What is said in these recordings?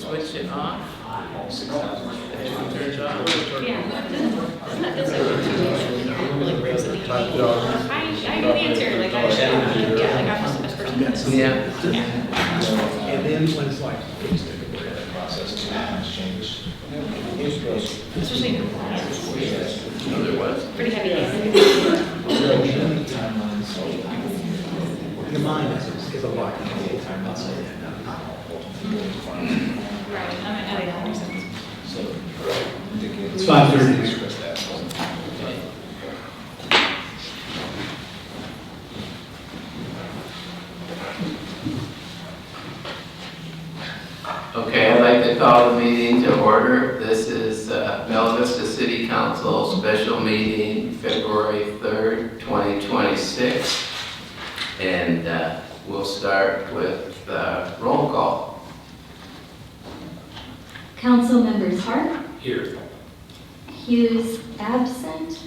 Switch it off. Turns off. Yeah. Really breaks it. I know the answer. Like I should. Yeah. Like I'm just the best person. Yeah. And then when it's like, please take a look at that process and has changed. Especially in compliance. No, there was. Pretty heavy handed. Your mind is a lot. Timelines. Right. I mean, that makes sense. It's 5:30. Okay, I'd like to call the meeting to order. This is Vista City Council special meeting, February 3rd, 2026. And we'll start with roll call. Council members Hart, Here. Hughes absent,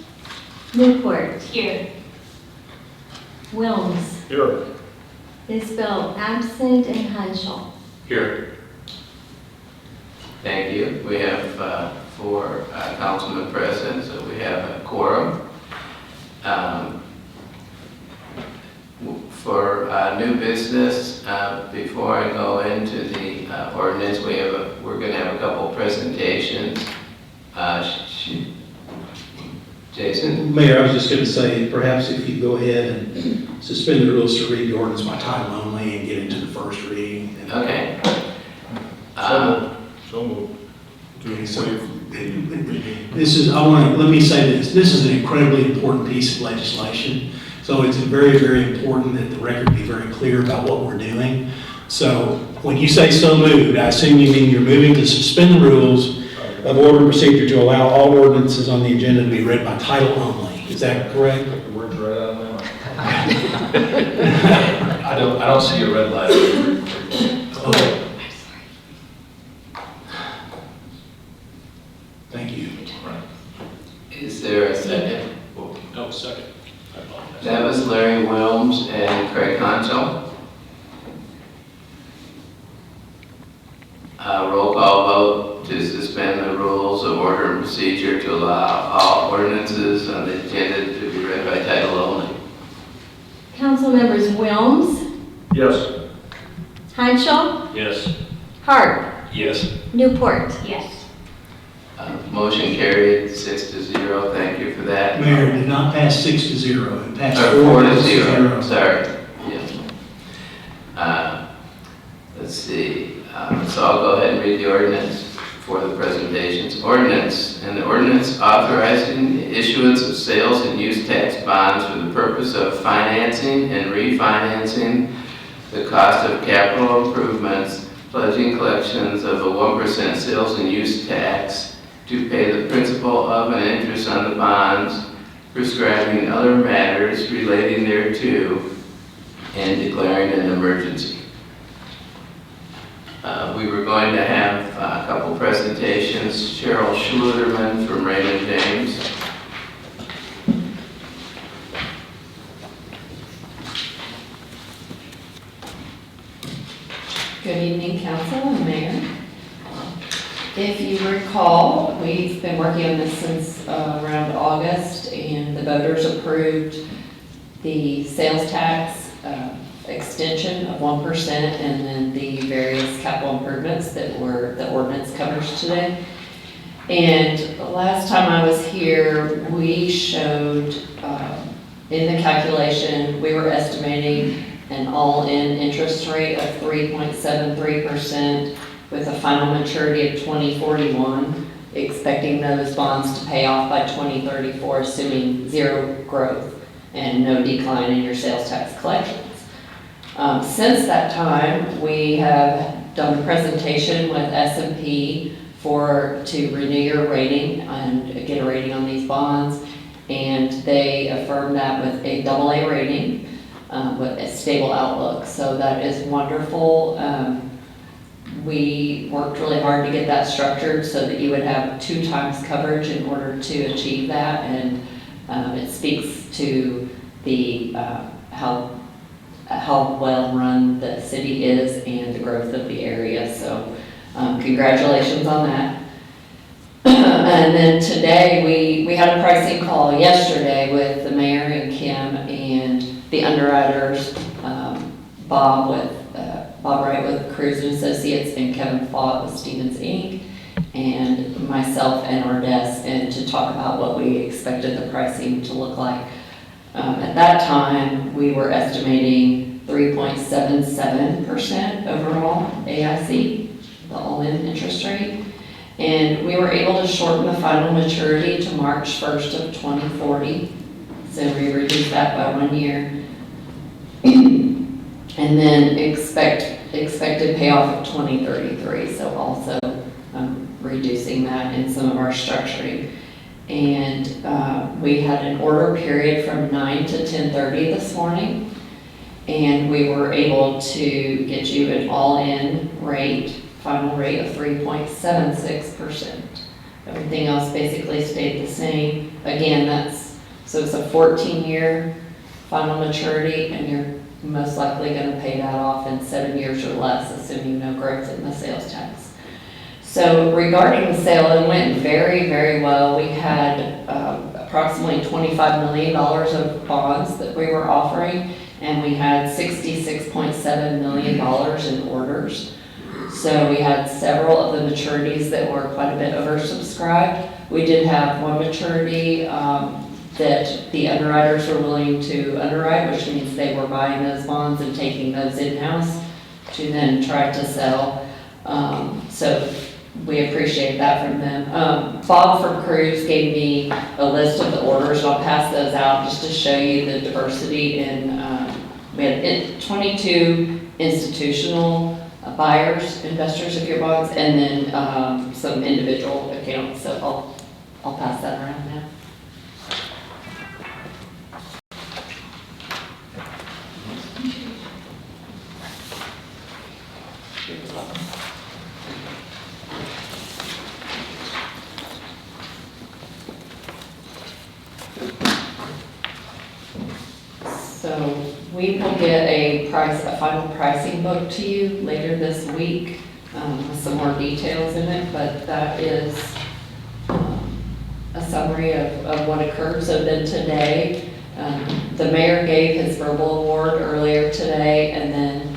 Newport, Here. Wilms, Here. Isbell absent, and Henshaw. Here. Thank you. We have 4 councilmen present, so we have a quorum. For new business, before I go into the ordinance, we're going to have a couple presentations. Jason? Mayor, I was just going to say, perhaps if you go ahead and suspend the rules to read the ordinance by title only and get into the first reading. Okay. So moved. This is, let me say this is an incredibly important piece of legislation. So it's very, very important that the record be very clear about what we're doing. So when you say so moved, I assume you mean you're moving to suspend the rules of order and procedure to allow all ordinances on the agenda to be read by title only. Is that correct? The words right out of my mouth. I don't see a red light. Okay. Thank you. Right. Is there a second? No, second. I apologize. That was Larry Wilms and Craig Honcho. Roll call vote to suspend the rules of order and procedure to allow all ordinances on the agenda to be read by title only. Council members Wilms, Yes. Hanschel, Yes. Hart, Yes. Newport. Yes. Motion carried 6-0. Thank you for that. Mayor, it did not pass 6-0. It passed Or 4-0, 4-0. sorry. Yeah. Let's see. So I'll go ahead and read the ordinance for the presentations. Ordinance, an ordinance authorizing the issuance of sales and use tax bonds for the purpose of financing and refinancing the cost of capital improvements, pledging collections of a 1% sales and use tax to pay the principal of and interest on the bonds, prescribing other matters relating thereto, and declaring an emergency. We were going to have a couple presentations. Cheryl Schluterman from Raymond James. Good evening, Council and Mayor. If you recall, we've been working on this since around August, and the voters approved the sales tax extension of 1% and then the various capital improvements that were the ordinance covers today. And the last time I was here, we showed in the calculation, we were estimating an all-in interest rate of 3.73% with a final maturity of 2041, expecting those bonds to pay off by 2034, assuming zero growth and no decline in your sales tax collections. Since that time, we have done a presentation with S&P to renew your rating and get a rating on these bonds, and they affirmed that with a AA rating with a stable outlook. So that is wonderful. We worked really hard to get that structured so that you would have 2 times coverage in order to achieve that, and it speaks to the how well run the city is and the growth of the area. So congratulations on that. And then today we had a pricing call yesterday with the mayor and Kim and the underwriters, Bob Wright with Cruz and Associates and Kevin Fott with Stevens Inc. and myself and our desk, and to talk about what we expected the pricing to look like. At that time, we were estimating 3.77% overall AIC, the all-in interest rate. And we were able to shorten the final maturity to March 1st of 2040. So we reduced that by 1 year. And then expected payoff of 2033. So also reducing that in some of our structuring. And we had an order period from 9 to 10:30 this morning. And we were able to get you an all-in rate, final rate of 3.76%. Everything else basically stayed the same. Again, so it's a 14-year final maturity, and you're most likely going to pay that off in 7 years or less, assuming no growth in the sales tax. So regarding the sale, it went very, very well. We had approximately $25 million of bonds that we were offering, and we had $66.7 million in orders. So we had several of the maturities that were quite a bit oversubscribed. We did have one maturity that the underwriters were willing to underwrite, which means they were buying those bonds and taking those in-house to then try to sell. So we appreciate that from them. Bob from Cruz gave me a list of the orders, and I'll pass those out just to show you the diversity in, we had 22 institutional buyers, investors of your bonds, and then some individual accounts. So I'll pass that around now. So we will get a final pricing book to you later this week with some more details in it, but that is a summary of what occurred. So then today, the mayor gave his verbal award earlier today, and then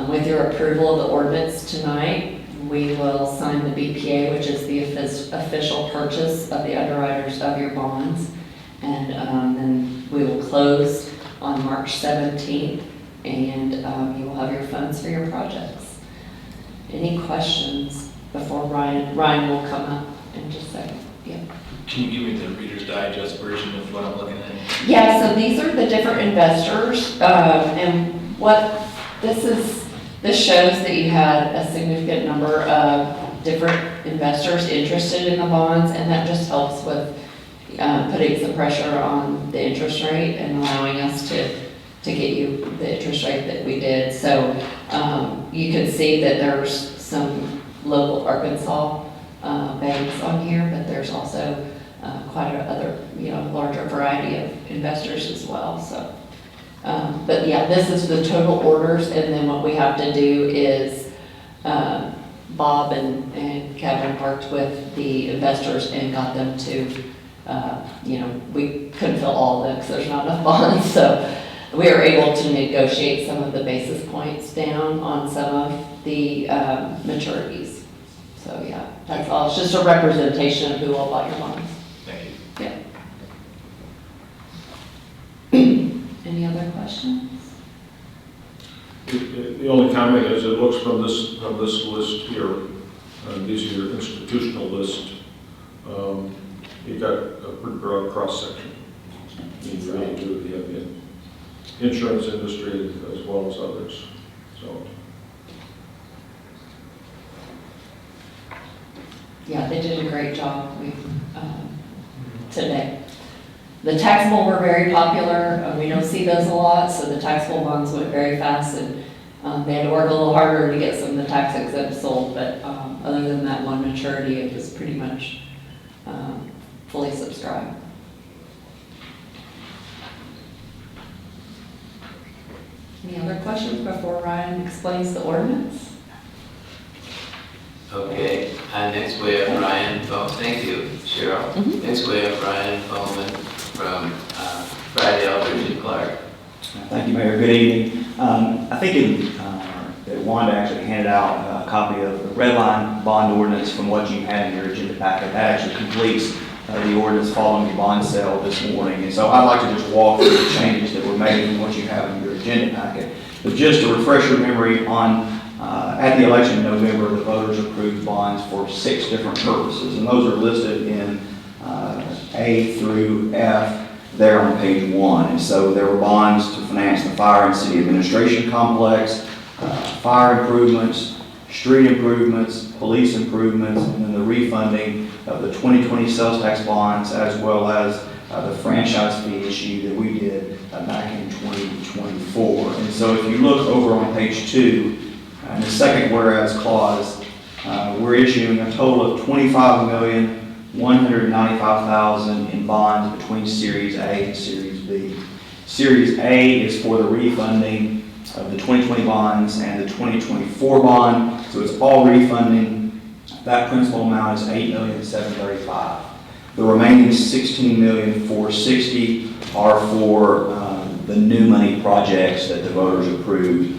with your approval of the ordinance tonight, we will sign the BPA, which is the official purchase of the underwriters of your bonds. And then we will close on March 17th, and you will have your funds for your projects. Any questions before Ryan? Ryan will come up in just a second. Yeah. Can you give me the Reader's Digest version of what I'm looking at? Yeah, so these are the different investors, and what this shows that you had a significant number of different investors interested in the bonds, and that just helps with putting some pressure on the interest rate and allowing us to get you the interest rate that we did. So you can see that there's some local Arkansas banks on here, but there's also quite a other, larger variety of investors as well. So, but yeah, this is the total orders, and then what we have to do is Bob and Kevin worked with the investors and got them to, we couldn't fill all of them because there's not enough bonds, so we were able to negotiate some of the basis points down on some of the maturities. So yeah, that's all. It's just a representation of who all bought your bonds. Thank you. Yeah. Any other questions? The only comment is it looks from this list here, these are your institutional list, you've got a pretty broad cross-section. You really do, you have the insurance industry as well as others, so. Yeah, they did a great job today. The taxable were very popular. We don't see those a lot, so the taxable bonds went very fast, and they had to work a little harder to get some of the tax exempt sold, but other than that one maturity, it was pretty much fully subscribed. Any other questions before Ryan explains the ordinance? Okay, next we have Ryan, thank you, Cheryl. Next we have Ryan Bowman from Friday Eldridge and Clark. Thank you, Mayor. Good evening. I think that Wanda actually handed out a copy of the red line bond ordinance from what you had in your agenda packet. That actually completes the ordinance following your bond sale this morning. And so I'd like to just walk through the changes that were made from what you have in your agenda packet. But just to refresh your memory on at the election in November, the voters approved bonds for 6 different purposes, and those are listed in A through F there on page 1. And so there were bonds to finance the fire and city administration complex, fire improvements, street improvements, police improvements, and then the refunding of the 2020 sales tax bonds, as well as the franchise fee issue that we did back in 2024. And so if you look over on page 2, in the second whereas clause, we're issuing a total of $25,195,000 in bonds between Series A and Series B. Series A is for the refunding of the 2020 bonds and the 2024 bond, so it's all refunding. That principal amount is $8,735,000. The remaining $16,460,000 are for the new money projects that the voters approved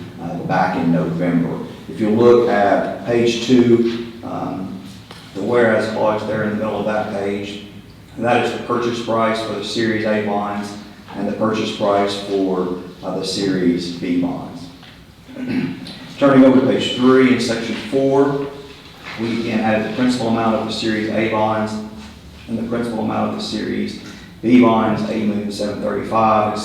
back in November. If you look at page 2, the whereas clause there in the middle of that page, that is the purchase price for the Series A bonds and the purchase price for the Series B bonds. Turning over to page 3 in section 4, we again added the principal amount of the Series A bonds and the principal amount of the Series B bonds, $8,735,000 and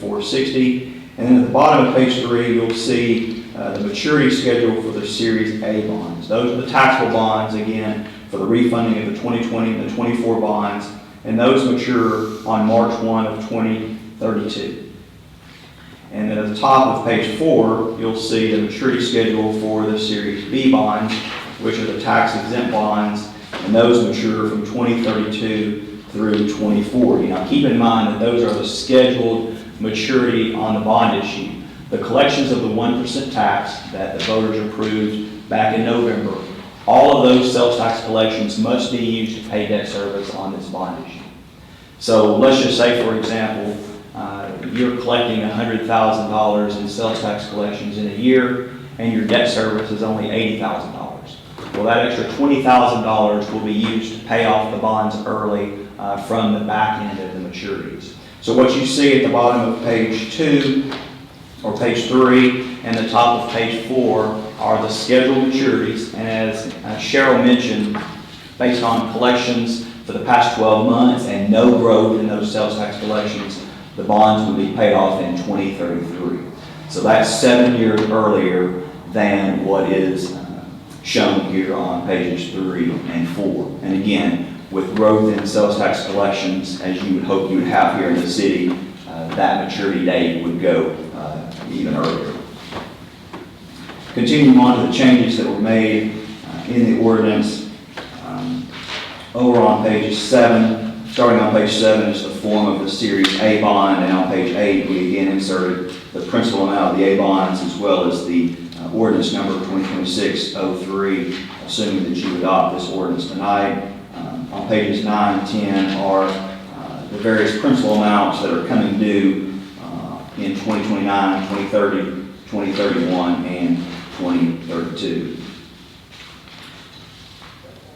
$16,460,000. And then at the bottom of page 3, you'll see the maturity schedule for the Series A bonds. Those are the taxable bonds, again, for the refunding of the 2020 and the 24 bonds, and those mature on March 1 of 2032. And then at the top of page 4, you'll see the maturity schedule for the Series B bonds, which are the tax-exempt bonds, and those mature from 2032 through 2040. Now keep in mind that those are the scheduled maturity on the bond issue. The collections of the 1% tax that the voters approved back in November, all of those sales tax collections must be used to pay debt service on this bond issue. So let's just say, for example, you're collecting $100,000 in sales tax collections in a year, and your debt service is only $80,000. Well, that extra $20,000 will be used to pay off the bonds early from the back end of the maturities. So what you see at the bottom of page 2 or page 3 and the top of page 4 are the scheduled maturities. And as Cheryl mentioned, based on collections for the past 12 months and no growth in those sales tax collections, the bonds will be paid off in 2033. So that's 7 years earlier than what is shown here on pages 3 and 4. And again, with growth in sales tax collections, as you would hope you would have here in the city, that maturity date would go even earlier. Continuing on to the changes that were made in the ordinance, over on page 7, starting on page 7 is the form of the Series A bond, and on page 8 we again inserted the principal amount of the A bonds as well as the ordinance number 2026-03, assuming that you adopt this ordinance tonight. On pages 9 and 10 are the various principal amounts that are coming due in 2029, 2030, 2031, and 2032.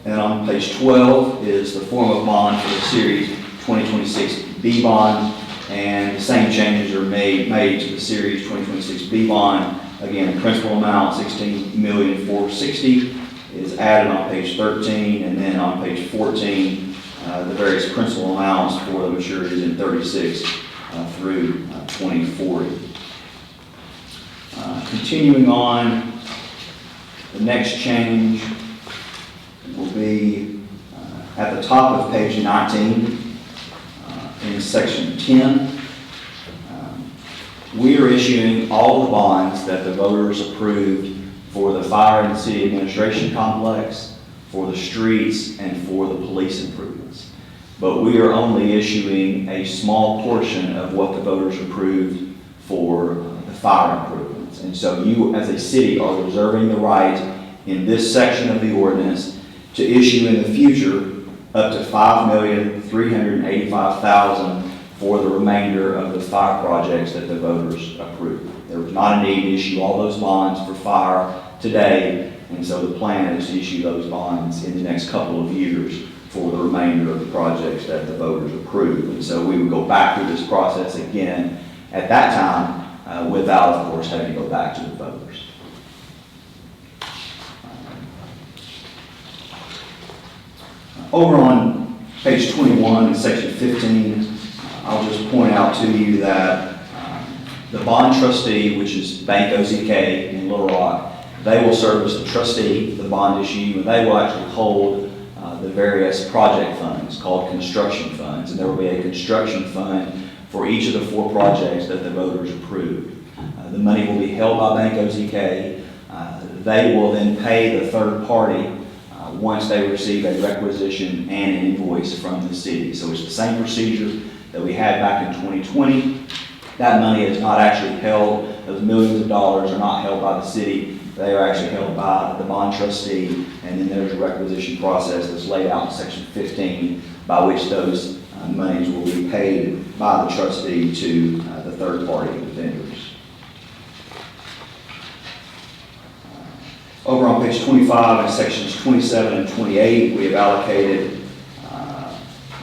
And on page 12 is the form of bond for the Series 2026 B bond, and the same changes are made to the Series 2026 B bond. Again, the principal amount, $16,460,000, is added on page 13, and then on page 14, the various principal amounts for the maturities in 36 through 2040. Continuing on, the next change will be at the top of page 19 in section 10. We are issuing all the bonds that the voters approved for the fire and city administration complex, for the streets, and for the police improvements. But we are only issuing a small portion of what the voters approved for the fire improvements. And so you, as a city, are reserving the right in this section of the ordinance to issue in the future up to $5,385,000 for the remainder of the fire projects that the voters approved. There was not a need to issue all those bonds for fire today, and so the plan is to issue those bonds in the next couple of years for the remainder of the projects that the voters approved. And so we would go back through this process again at that time without, of course, having to go back to the voters. Over on page 21 in section 15, I'll just point out to you that the bond trustee, which is Bank OZK in Little Rock, they will serve as the trustee of the bond issue, and they will actually hold the various project funds called construction funds. And there will be a construction fund for each of the 4 projects that the voters approved. The money will be held by Bank OZK. They will then pay the third party once they receive a requisition and an invoice from the city. So it's the same procedure that we had back in 2020. That money is not actually held, those millions of dollars are not held by the city. They are actually held by the bond trustee, and then there's a requisition process that's laid out in section 15 by which those monies will be paid by the trustee to the third party vendors. Over on page 25 in sections 27 and 28, we have allocated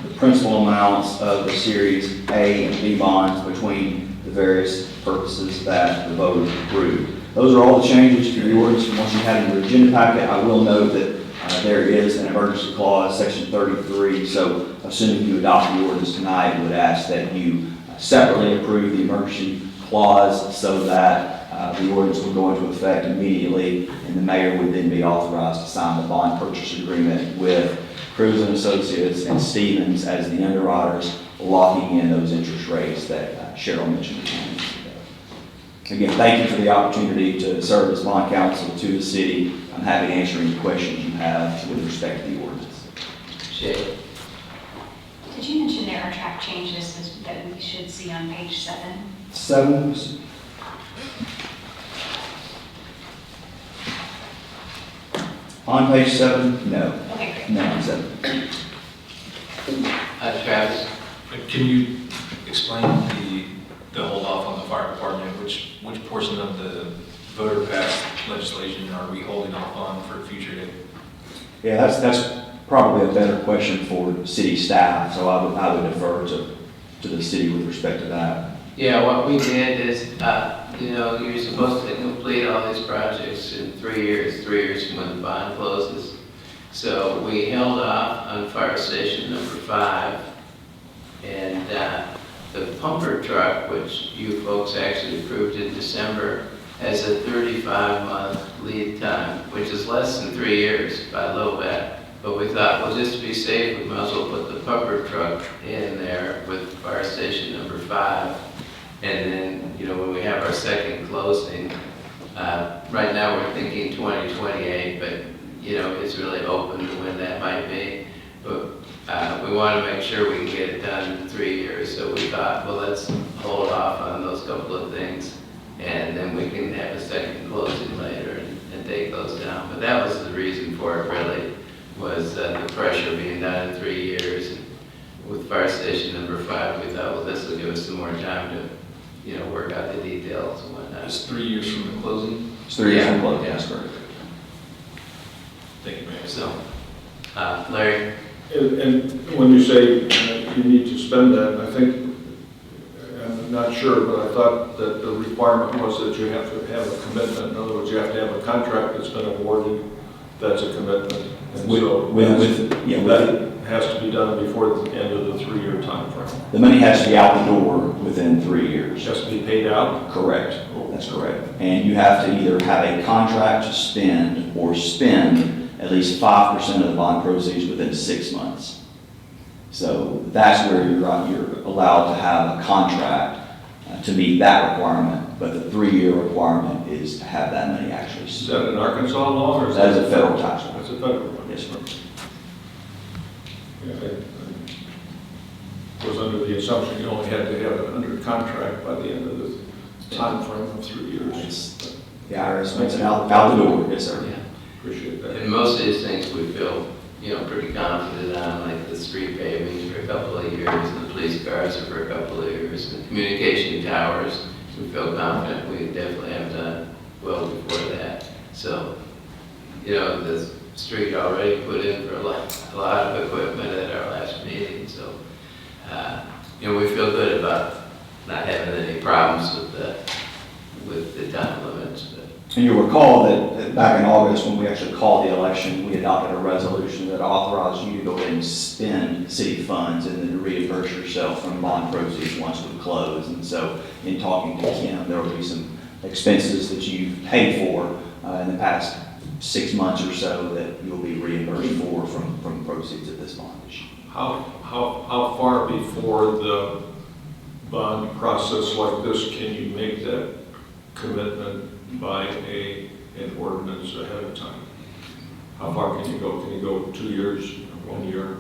the principal amounts of the Series A and B bonds between the various purposes that the voters approved. Those are all the changes to the ordinance from what you had in your agenda packet. I will note that there is an emergency clause, section 33, so assuming you adopt the ordinance tonight, I would ask that you separately approve the emergency clause so that the ordinance will go into effect immediately, and the mayor would then be authorized to sign the bond purchase agreement with Cruz and Associates and Stevens as the underwriters, locking in those interest rates that Cheryl mentioned. Again, thank you for the opportunity to serve as bond counsel to the city. I'm happy to answer any questions you have with respect to the ordinance. Shay. Did you mention there are contract changes that we should see on page 7? 7. On page 7, no. Okay, great. No, on 7. Travis? Can you explain the hold off on the fire department? Which portion of the voter passed legislation are we holding off on for a future date? Yeah, that's probably a better question for city staff, so I would defer to the city with respect to that. Yeah, what we did is, you're supposed to complete all these projects in 3 years, 3 years from when the bond closes. So we held off on fire station number 5, and the pumper truck, which you folks actually approved in December, has a 35-month lead time, which is less than 3 years by a little bit. But we thought, well, just to be safe, we might as well put the pumper truck in there with fire station number 5. And then, when we have our second closing, right now we're thinking 2028, but, it's really open to when that might be. But we want to make sure we can get it done in 3 years. So we thought, well, let's hold off on those couple of things, and then we can have a second closing later and take those down. But that was the reason for it, really, was the pressure being done in 3 years. And with fire station number 5, we thought, well, this will give us some more time to work out the details and whatnot. It's 3 years from the closing? It's 3 years from closing, Yeah. that's correct. Thank you, Mayor. So, Larry? And when you say you need to spend that, I think, I'm not sure, but I thought that the requirement was that you have to have a commitment. In other words, you have to have a contract that's been awarded, that's a commitment. And so that has to be done before the end of the 3-year time frame. The money has to be out the door within 3 years. It has to be paid out? Correct, that's correct. And you have to either have a contract to spend or spend at least 5% of the bond proceeds within 6 months. So that's where you're allowed to have a contract to meet that requirement, but the 3-year requirement is to have that money actually Is spent. that an Arkansas law or is That is a federal tax law. That's a federal law. Yes, sir. Yeah, I was under the assumption you only had to have it under contract by the end of the time frame of 3 years. It's- The IRS makes it out the door, yes, sir. Yeah. Appreciate that. And most of these things we feel, pretty confident on, like the street paving for a couple of years, and the police cars are for a couple of years, and the communication towers, we feel confident we definitely have done well before that. So, the street already put in for a lot of equipment at our last meeting, so, we feel good about not having any problems with the time limits. But And you'll recall that back in August, when we actually called the election, we adopted a resolution that authorized you to go ahead and spend city funds and then reimburse yourself from bond proceeds once we close. And so in talking to Kim, there will be some expenses that you've paid for in the past 6 months or so that you'll be reimbursed for from proceeds of this bond issue. How far before the bond process like this can you make that commitment by an ordinance ahead of time? How far can you go? Can you go 2 years, 1 year?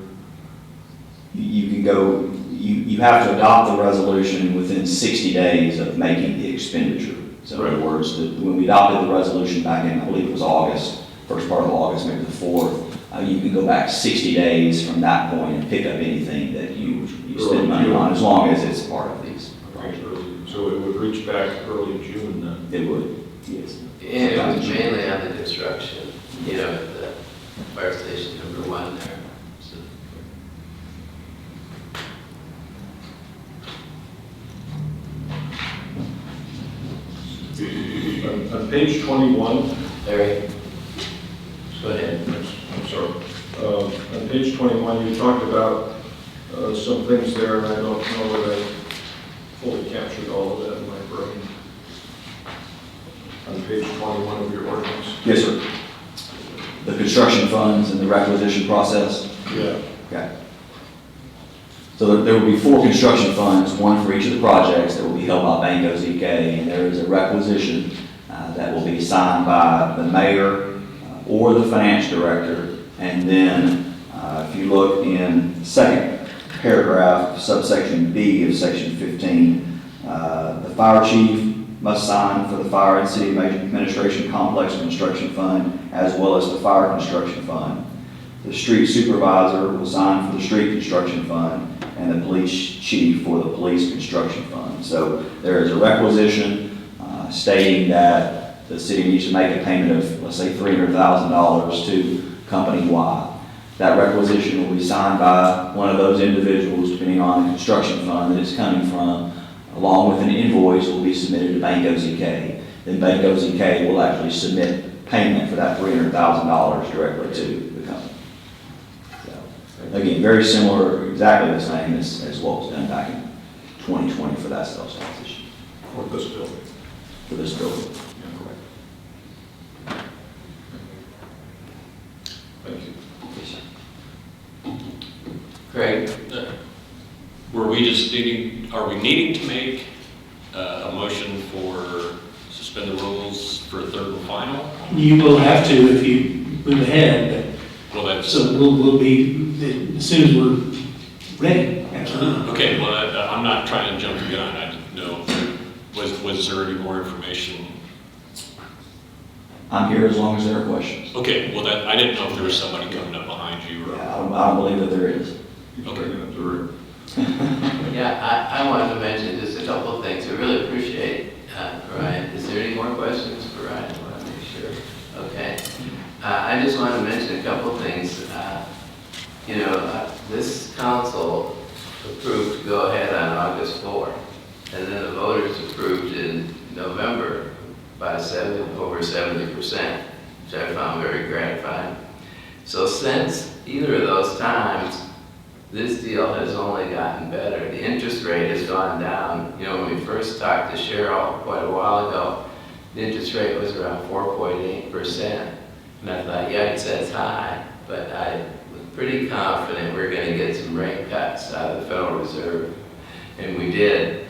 You can go, you have to adopt the resolution within 60 days of making the expenditure. So in other words, when we adopted the resolution back in, I believe it was August, first part of August, maybe the 4th, you can go back 60 days from that point and pick up anything that you spend money on, as long as it's part of these projects. So it would reach back early June then? It would, yes. and it was mainly on the construction, at the fire station number 1 there. So, On page 21, Larry, go ahead. I'm sorry. On page 21, you talked about some things there, and I don't know whether I fully captured all of that in my brain. On page 21 of your ordinance. Yes, sir. The construction funds and the requisition process. Yeah. Okay. So there will be 4 construction funds, one for each of the projects that will be held by Banco ZK, and there is a requisition that will be signed by the mayor or the finance director. And then if you look in the second paragraph, subsection B of section 15. The fire chief must sign for the Fire and City Administration Complex Construction Fund as well as the Fire Construction Fund. The street supervisor will sign for the Street Construction Fund and the police chief for the Police Construction Fund. So there is a requisition stating that the city needs to make a payment of, let's say, $300,000 to Company Y. That requisition will be signed by one of those individuals, depending on the construction fund that it's coming from, along with an invoice will be submitted to Bank OZK. Then Bank OZK will actually submit payment for that $300,000 directly to the company. So, again, very similar, exactly the same as what was done back in 2020 for that sales tax issue. For this building. For this building. Correct. Thank you. Craig? Are we needing to make a motion for suspend the rules for third and final? You will have to if you move ahead, Well, but, that's, so we'll be, as soon as we're ready, absolutely. okay, well, I'm not trying to jump the gun. I didn't know, was there any more information? I'm here as long as there are questions. Okay, well, I didn't know if there was somebody coming up behind you or. Yeah, I don't believe that there is. Okay. Yeah, I wanted to mention just a couple of things. I really appreciate Ryan. Is there any more questions for Ryan? I want to make sure. Okay. I just want to mention a couple of things. This council approved to go ahead on August 4th, and then the voters approved in November by over 70%, which I found very gratifying. So since either of those times, this deal has only gotten better. The interest rate has gone down. When we first talked to Cheryl quite a while ago, the interest rate was around 4.8%. And I thought, yikes, that's high. But I was pretty confident we're going to get some rate cuts out of the Federal Reserve. And we did.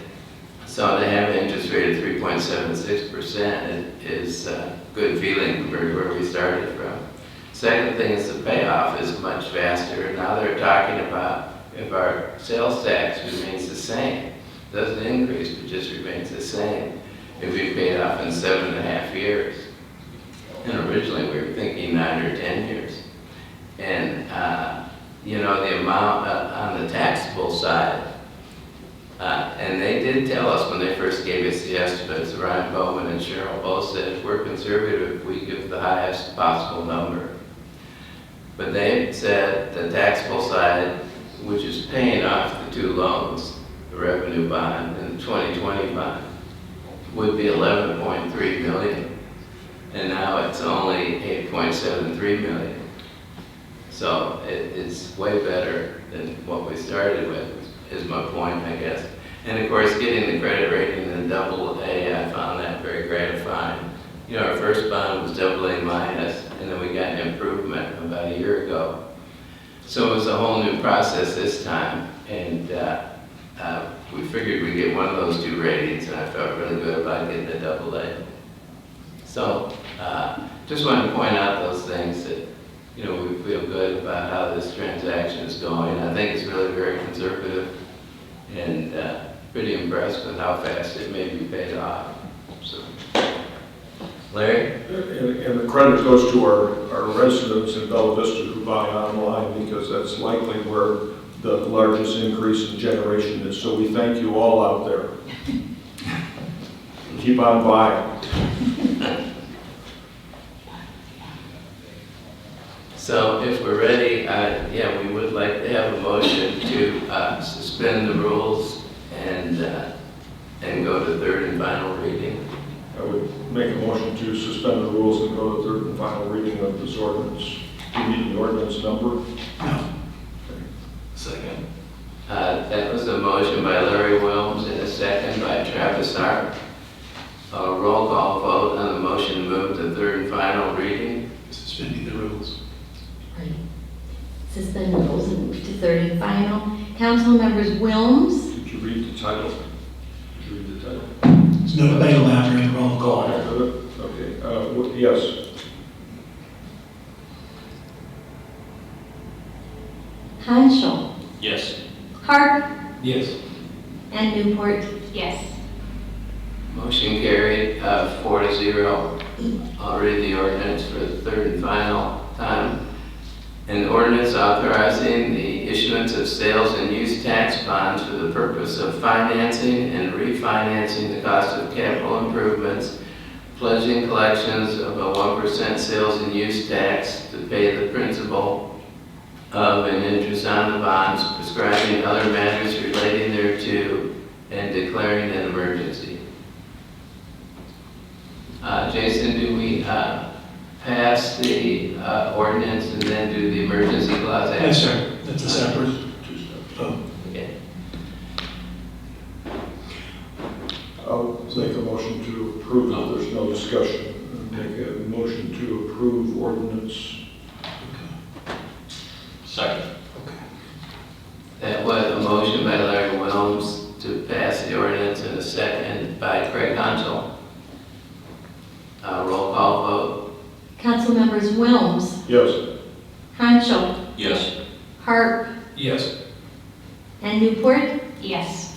So to have an interest rate of 3.76% is a good feeling compared to where we started from. Second thing is the payoff is much faster. Now they're talking about if our sales tax remains the same, doesn't increase, but just remains the same, if we paid off in 7.5 years. And originally we were thinking 9 or 10 years. And, the amount on the taxable side, and they did tell us when they first gave us the estimates, Ryan Bowman and Cheryl both said, if we're conservative, we give the highest possible number. But they said the taxable side, which is paying off the two loans, the revenue bond and the 2020 bond, would be 11.3 million. And now it's only 8.73 million. So it's way better than what we started with, is my point, I guess. And of course, getting the credit rating in AA, I found that very gratifying. Our first bond was AA minus, and then we got an improvement about a year ago. So it was a whole new process this time, and we figured we'd get one of those two ratings, and I felt really good about getting the AA. So just wanted to point out those things that, we feel good about how this transaction is going. I think it's really very conservative, and pretty impressed with how fast it may be paid off. So, Larry? And the credit goes to our residents in Bella Vista who buy online, because that's likely where the largest increase in generation is. So we thank you all out there. Keep on buying. So if we're ready, we would like to have a motion to suspend the rules and go to third and final reading. I would make a motion to suspend the rules and go to third and final reading of this ordinance. Do you need the ordinance number? No. Second. That was a motion by Larry Wilms and a second by Travis Hart. A roll call vote on the motion to move to third and final reading. Suspending the rules. Right. Suspend the rules and move to third and final. Council members Wilms, Did you read the title? There's no debate allowed during the roll call. Okay, yes. Hanschel, Yes. Harp, Yes. and Newport. Yes. Motion carried, 4-0. I'll read the ordinance for the third and final time. An ordinance authorizing the issuance of sales and use tax bonds for the purpose of financing and refinancing the cost of capital improvements, pledging collections of a 1% sales and use tax to pay the principal of and interest on the bonds, prescribing other matters relating thereto, and declaring an emergency. Jason, do we pass the ordinance and then do the emergency clause after? Yes, sir. That's a separate. Oh, Okay. I'll make a motion to approve if there's no discussion. Make a motion to approve ordinance. Second. That was a motion by Larry Wilms to pass the ordinance and a second by Craig Hanschel. Roll call vote. Councilmembers Wilms, Yes. Hanschel, Yes. Harp, Yes. and Newport. Yes.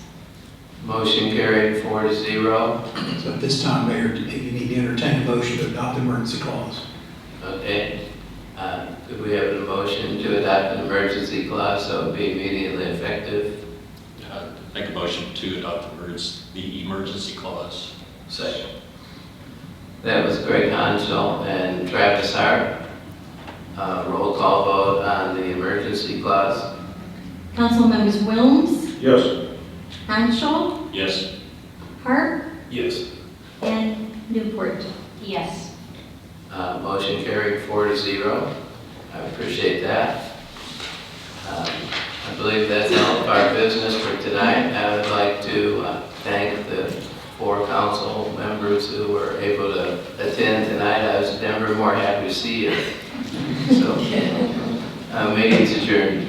Motion carried 4-0. so at this time, Mayor, you need to entertain a motion to adopt the emergency clause. Okay. Could we have a motion to adopt an emergency clause so it'll be immediately effective? Make a motion to adopt the emergency clause. Second. That was Craig Hanschel and Travis Hart. Roll call vote on the emergency clause. Councilmembers Wilms, Yes. Hanschel, Yes. Harp, Yes. and Newport. Yes. Motion carried 4-0. I appreciate that. I believe that's all of our business for tonight. I would like to thank the 4 council members who were able to attend tonight. I was never more happy to see you. So, meeting's adjourned.